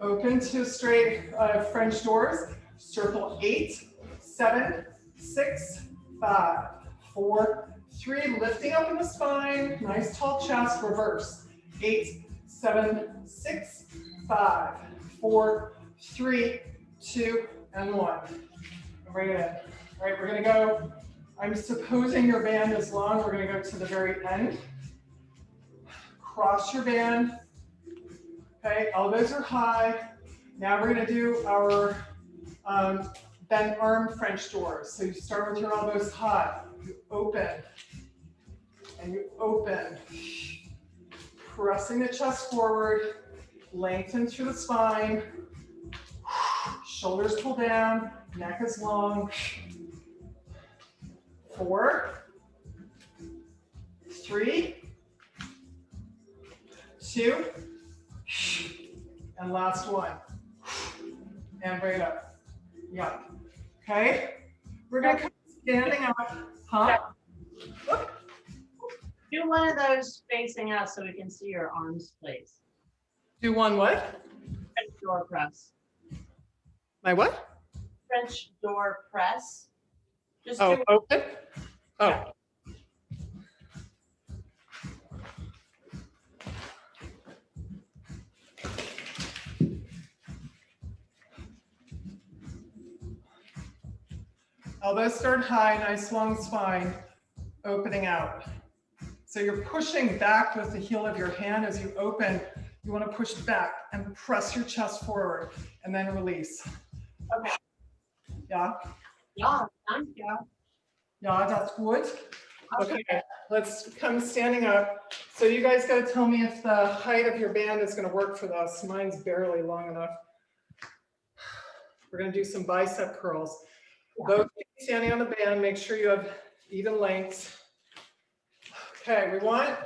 Open to straight French doors. Circle 8, 7, 6, 5, 4, 3. Lifting up in the spine. Nice tall chest. Reverse. 8, 7, 6, 5, 4, 3, 2, and 1. Bring it in. All right, we're going to go. I'm supposing your band is long. We're going to go to the very end. Cross your band. Okay, elbows are high. Now we're going to do our bent arm French doors. So you start with your elbows high. You open. And you open. Pressing the chest forward. Lengthen through the spine. Shoulders pull down. Neck is long. 4, 3, 2, and last one. And bring it up. Yeah. Okay. We're going to come standing up. Huh? Do one of those facing us so we can see your arms, please. Do one what? French door press. My what? French door press. Just Oh, do open? Oh. Elbows start high, nice long spine, opening out. So you're pushing back with the heel of your hand as you open. You want to push back and press your chest forward and then release. Okay. Ja? Ja, thank you. Ja, that's good. Okay, let's come standing up. So you guys gotta tell me if the height of your band is gonna work for this. Mine's barely long enough. We're gonna do some bicep curls. Both standing on the band, make sure you have even lengths. Okay, we want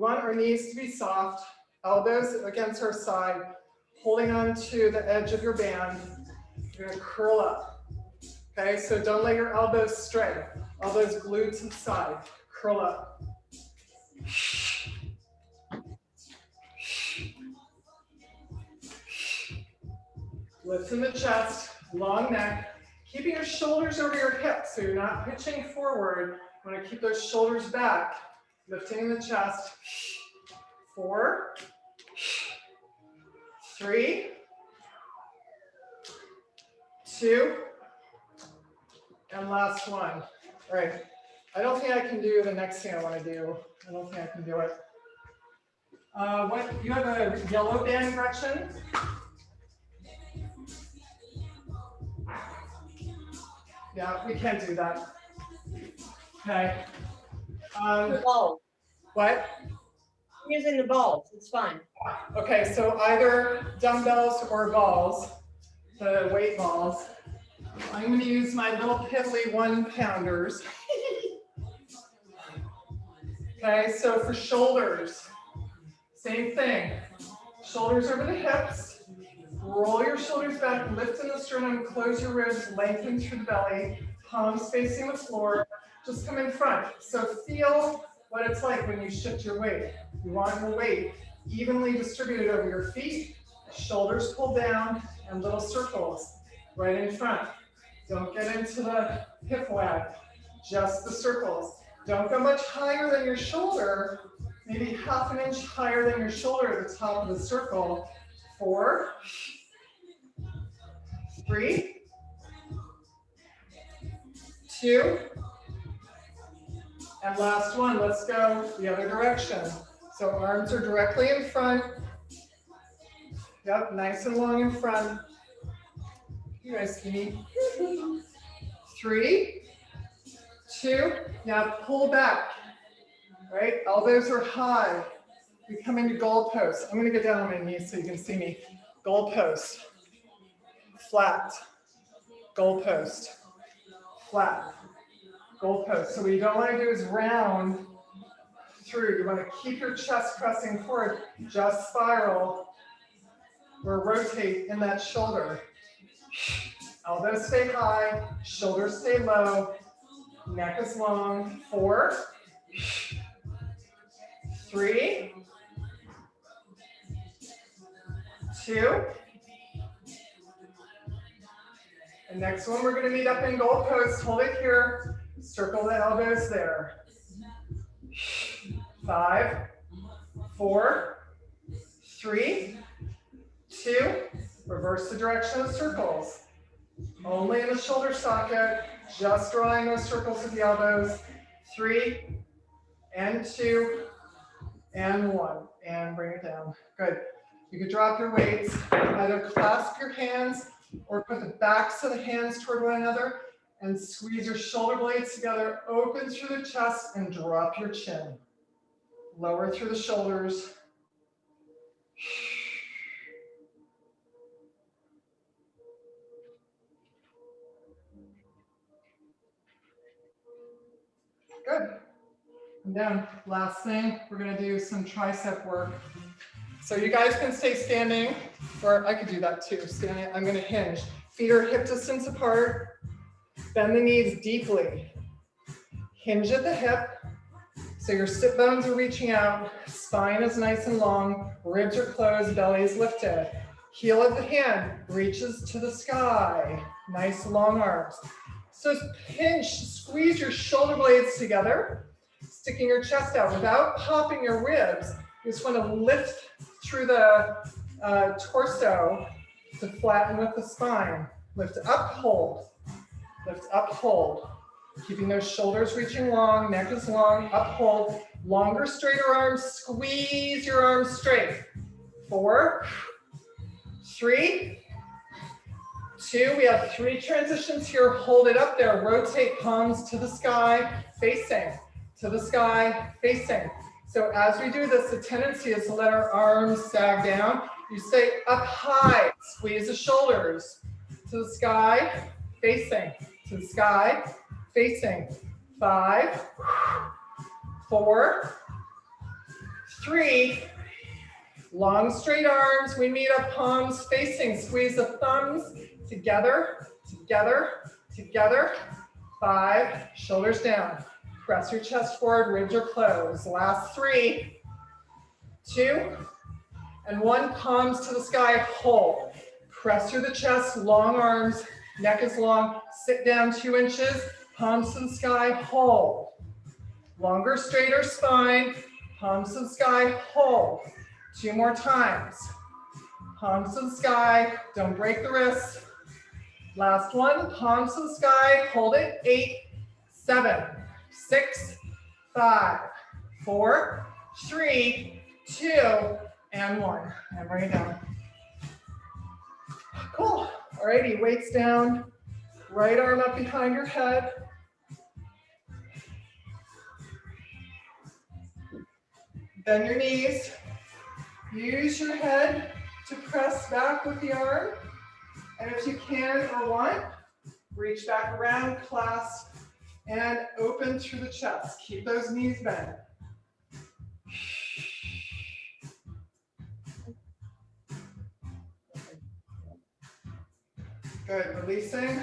our knees to be soft, elbows against our side, holding on to the edge of your band. You're gonna curl up. Okay, so don't let your elbows stray. Elbows glued to the side. Curl up. Lifting the chest, long neck, keeping your shoulders over your hips so you're not pitching forward. You want to keep those shoulders back, lifting the chest. 4, 3, 2, and last one. All right, I don't think I can do the next thing I want to do. I don't think I can do it. You have a yellow band, Gretchen? Yeah, we can't do that. Okay. The balls. What? Using the balls, it's fine. Okay, so either dumbbells or balls, the weight balls. I'm going to use my little piddly 1-pounders. Okay, so for shoulders, same thing. Shoulders over the hips. Roll your shoulders back, lift in the sternum, close your ribs, lengthen through the belly, palms facing the floor. Just come in front. So feel what it's like when you shift your weight. You want your weight evenly distributed over your feet, shoulders pulled down, and little circles right in front. Don't get into the hip wag, just the circles. Don't go much higher than your shoulder, maybe half an inch higher than your shoulder at the top of the circle. 4, 3, 2, and last one. Let's go the other direction. So arms are directly in front. Yep, nice and long in front. You guys skinny. 3, 2, now pull back, right? Elbows are high. We come into goalpost. I'm gonna get down on my knees so you can see me. Goalpost, flat, goalpost, flat, goalpost. So what you don't wanna do is round through. You wanna keep your chest pressing forward, just spiral or rotate in that shoulder. Elbows stay high, shoulders stay low, neck is long. 4, 3, 2, and next one we're going to meet up in goalpost. Hold it here, circle the elbows there. 5, 4, 3, 2, reverse the direction of the circles. Only in the shoulder socket, just drawing those circles with the elbows. 3, and 2, and 1, and bring it down. Good. You could drop your weights, either clasp your hands or put the backs of the hands toward one another and squeeze your shoulder blades together, open through the chest and drop your chin. Lower through the shoulders. Good. And down. Last thing, we're going to do some tricep work. So you guys can stay standing, or I could do that too. Standing, I'm going to hinge. Feet are hip distance apart. Bend the knees deeply. Hinge at the hip. So your sit bones are reaching out. Spine is nice and long. Ribs are closed. Belly is lifted. Heel of the hand reaches to the sky. Nice long arms. So hinge, squeeze your shoulder blades together, sticking your chest out without popping your ribs. You just want to lift through the torso to flatten with the spine. Lift up, hold. Lift up, hold. Keeping those shoulders reaching long, neck is long, up, hold. Longer, straighter arms, squeeze your arms straight. 4, 3, 2. We have 3 transitions here. Hold it up there. Rotate palms to the sky, facing, to the sky, facing. So as we do this, the tendency is to let our arms sag down. You stay up high, squeeze the shoulders to the sky, facing, to the sky, facing. 5, 4, 3, long straight arms. We meet up, palms facing. Squeeze the thumbs together, together, together. 5, shoulders down. Press your chest forward, ribs are closed. Last 3, 2, and 1. Palms to the sky, hold. Press through the chest, long arms, neck is long. Sit down 2 inches, palms to the sky, hold. Longer, straighter spine, palms to the sky, hold. 2 more times. Palms to the sky, don't break the wrists. Last 1, palms to the sky, hold it. 8, 7, 6, 5, 4, 3, 2, and 1. And bring it down. Cool. Alrighty, weights down. Right arm up behind your head. Bend your knees. Use your head to press back with the arm. And if you can or want, reach back around, clasp, and open through the chest. Keep those knees bent. Good, releasing,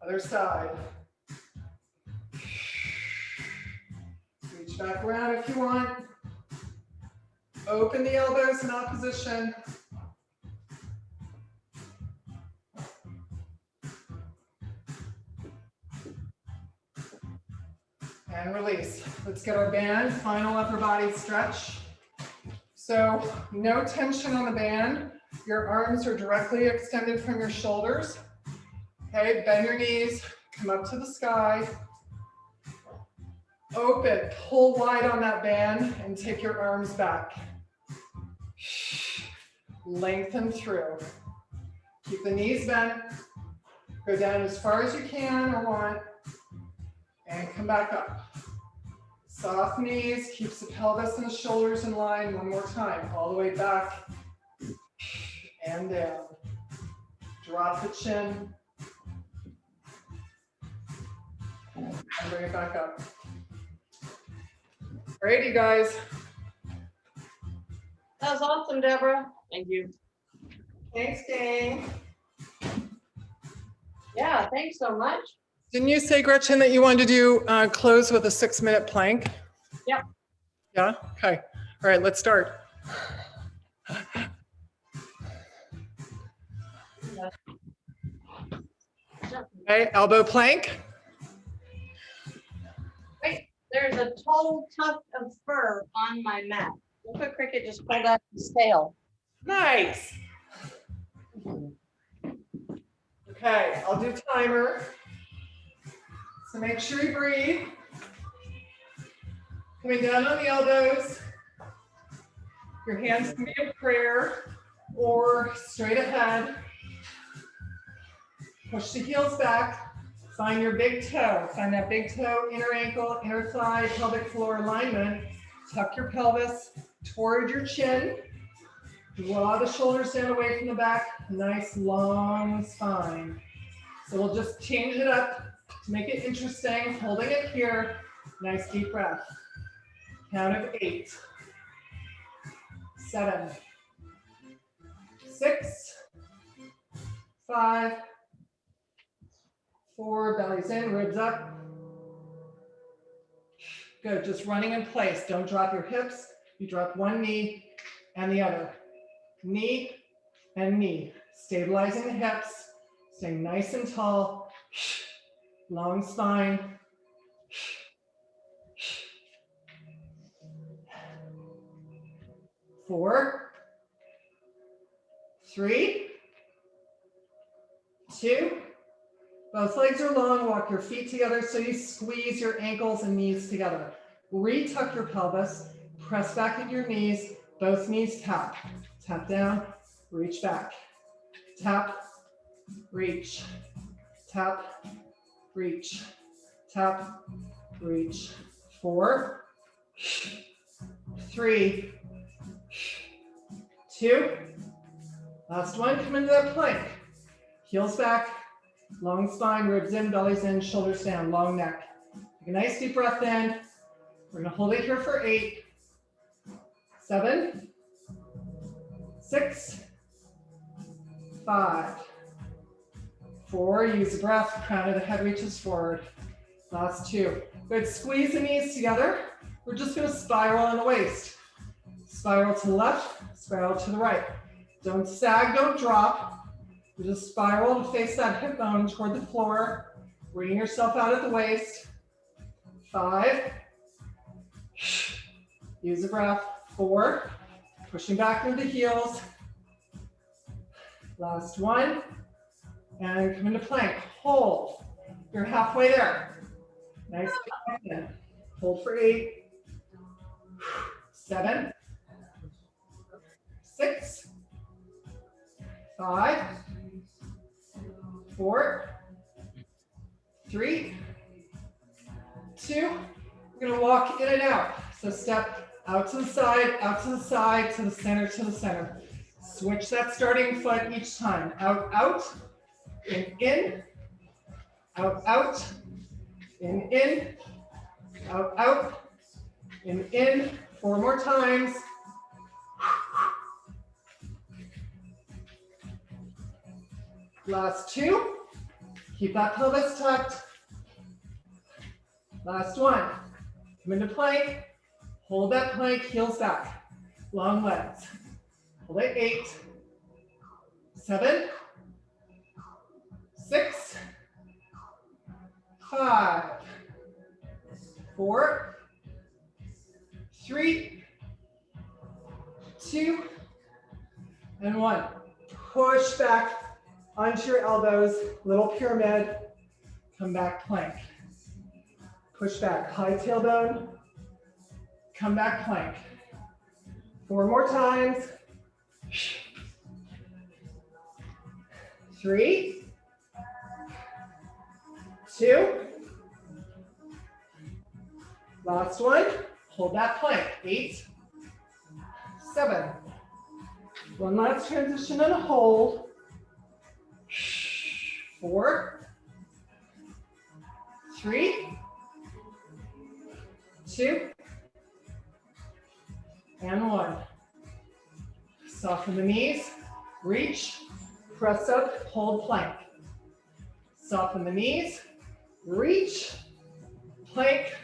other side. Reach back around if you want. Open the elbows in opposition. And release. Let's get our band, final upper body stretch. So no tension on the band. Your arms are directly extended from your shoulders. Okay, bend your knees, come up to the sky. Open, pull wide on that band and take your arms back. Lengthen through. Keep the knees bent. Go down as far as you can or want. And come back up. Soft knees, keeps the pelvis and the shoulders in line. One more time, all the way back and down. Drop the chin. And bring it back up. All right, you guys. That was awesome, Deborah. Thank you. Thanks, gang. Yeah, thanks so much. Didn't you say, Gretchen, that you wanted to do close with a 6-minute plank? Yep. Yeah? Okay. All right, let's start. Okay, elbow plank. Wait, there's a tall tuft of fur on my mat. Look at Cricket just pulled out his tail. Nice. Okay, I'll do timer. So make sure you breathe. Coming down on the elbows. Your hands can be a prayer or straight ahead. Push the heels back. Find your big toe. Find that big toe, inner ankle, inner thigh, pelvic floor alignment. Tuck your pelvis toward your chin. Draw the shoulders down away from the back. Nice long spine. So we'll just change it up to make it interesting. Holding it here. Nice deep breath. Count of 8, 7, 6, 5, 4, bellies in, ribs up. Good, just running in place. Don't drop your hips. You drop one knee and the other. Knee and knee. Stabilizing the hips. Staying nice and tall. Long spine. 4, 3, 2, both legs are long. Walk your feet together so you squeeze your ankles and knees together. Retuck your pelvis, press back at your knees, both knees tap. Tap down, reach back. Tap, reach, tap, reach, tap, reach. 4, 3, 2. Last one, come into that plank. Heels back, long spine, ribs in, bellies in, shoulders down, long neck. Take a nice deep breath in. We're gonna hold it here for 8, 7, 6, 5, 4. Use the breath, crown of the head reaches forward. Last 2. Good, squeeze the knees together. We're just gonna spiral on the waist. Spiral to the left, spiral to the right. Don't sag, don't drop. You just spiral to face that hip bone toward the floor. Bring yourself out at the waist. 5. Use the breath. 4. Pushing back into the heels. Last 1. And come into plank. Hold. You're halfway there. Nice. Hold for 8. 7. 6. 5. 4. 3. 2. We're going to walk in and out. So step out to the side, out to the side, to the center, to the center. Switch that starting foot each time. Out, out, in, out, out, in, out, out, in. 4 more times. Last 2. Keep that pelvis tucked. Last 1. Come into plank. Hold that plank, heels back. Long legs. Hold it. 8, 7, 6, 5, 4, 3, 2, and 1. Push back onto your elbows, little pyramid. Come back plank. Push back, high tailbone. Come back plank. 4 more times. 3, 2. Last one. Hold that plank. 8, 7. One last transition and a hold. 4, 3, 2, and 1. Soften the knees, reach, press up, hold plank. Soften the knees, reach, plank.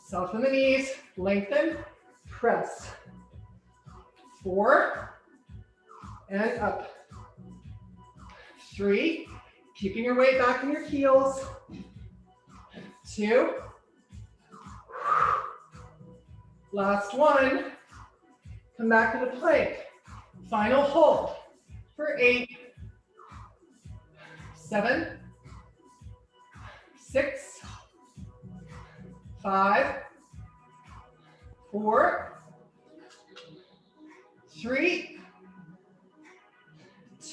Soften the knees, lengthen, press. 4, and up. 3, keeping your weight back in your heels. 2, last 1, come back to the plank. Final hold for 8, 7, 6, 5, 4, 3,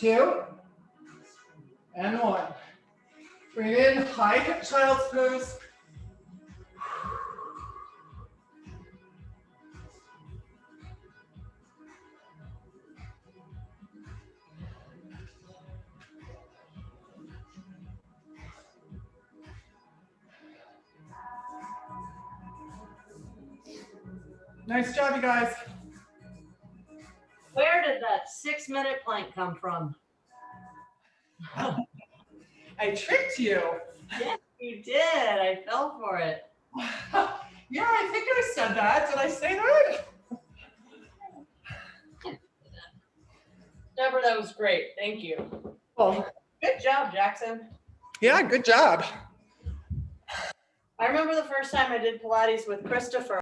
2, and 1. Bring it in, high child's pose. Nice job, you guys. Where did that 6-minute plank come from? I tricked you. Yes, you did. I fell for it. Yeah, I think I said that. Did I say that? Deborah, that was great. Thank you. Well, Good job, Jackson. yeah, good job. I remember the first time I did Pilates with Christopher.